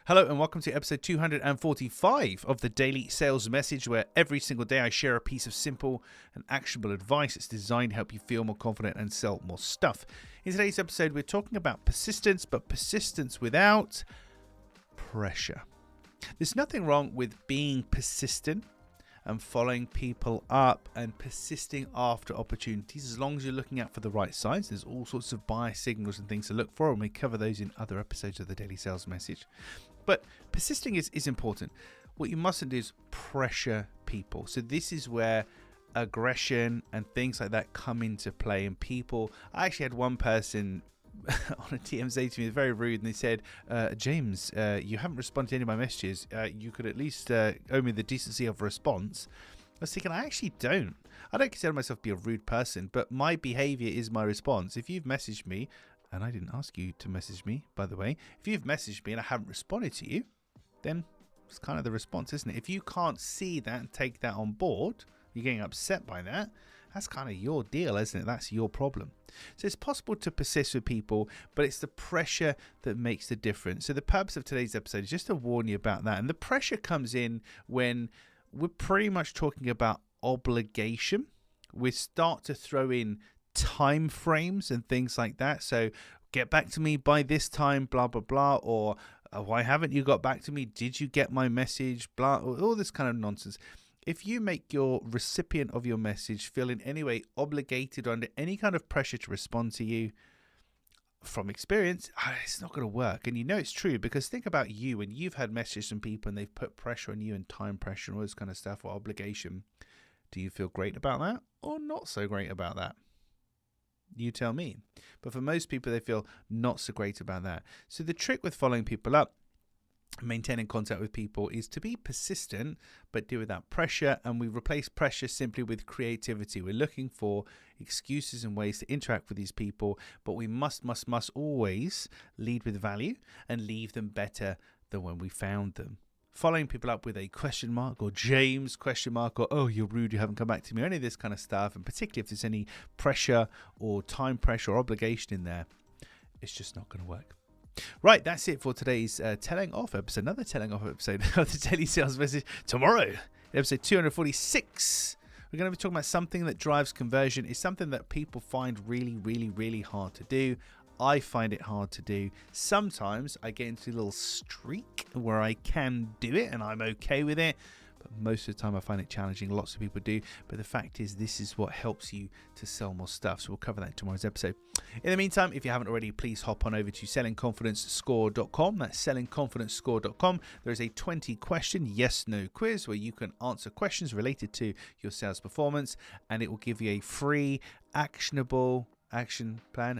Hello and welcome to episode 245 of the Daily Sales Message, where every single day I share a piece of simple and actionable advice that's designed to help you feel more confident and sell more stuff. In today's episode, we're talking about persistence, but persistence without pressure. There's nothing wrong with being persistent and following people up and persisting after opportunities, as long as you're looking out for the right signs. There's all sorts of buyer signals and things to look for, and we cover those in other episodes of the Daily Sales Message. But persisting is important. What you mustn't do is pressure people. So this is where aggression and things like that come into play. And people, I actually had one person on a TM say to me, very rude, and they said, James, you haven't responded to any of my messages. You could at least owe me the decency of a response. I was thinking, I actually don't. I don't consider myself to be a rude person, but my behavior is my response. If you've messaged me, and I didn't ask you to message me, by the way, if you've messaged me and I haven't responded to you, then it's kind of the response, isn't it? If you can't see that and take that on board, you're getting upset by that, that's kind of your deal, isn't it? That's your problem. So it's possible to persist with people, but it's the pressure that makes the difference. So the purpose of today's episode is just to warn you about that. And the pressure comes in when we're pretty much talking about obligation. We start to throw in time frames and things like that. So get back to me by this time, blah, blah, blah. Or why haven't you got back to me? Did you get my message? Blah, all this kind of nonsense. If you make your recipient of your message feel in any way obligated or under any kind of pressure to respond to you, from experience, it's not going to work. And you know it's true, because think about you when you've had messages from people and they've put pressure on you, and time pressure and all this kind of stuff, or obligation. Do you feel great about that or not so great about that? You tell me. But for most people, they feel not so great about that. So the trick with following people up, maintaining contact with people, is to be persistent but do without pressure. And we replace pressure simply with creativity. We're looking for excuses and ways to interact with these people, but we must always lead with value and leave them better than when we found them. Following people up with a question mark or James question mark or, oh, you're rude, you haven't come back to me, or any of this kind of stuff, and particularly if there's any pressure or time pressure or obligation in there, it's just not going to work. Right, that's it for today's telling off episode. Another telling off episode of the Daily Sales Message. Tomorrow, episode 246, we're going to be talking about something that drives conversion. It's something that people find really hard to do. I find it hard to do. Sometimes I get into a little streak where I can do it and I'm okay with it. But most of the time I find it challenging. Lots of people do. But the fact is, this is what helps you to sell more stuff. So we'll cover that in tomorrow's episode. In the meantime, if you haven't already, please hop on over to sellingconfidencescore.com. That's sellingconfidencescore.com. There is a 20-question yes/no quiz where you can answer questions related to your sales performance, and it will give you a free actionable action plan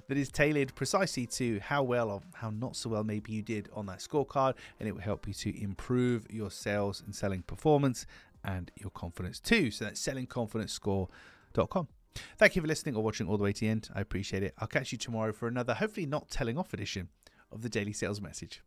that is tailored precisely to how well or how not so well maybe you did on that scorecard, and it will help you to improve your sales and selling performance and your confidence too. So that's sellingconfidencescore.com. Thank you for listening or watching all the way to the end. I appreciate it. I'll catch you tomorrow for another, hopefully not telling off edition of the Daily Sales Message.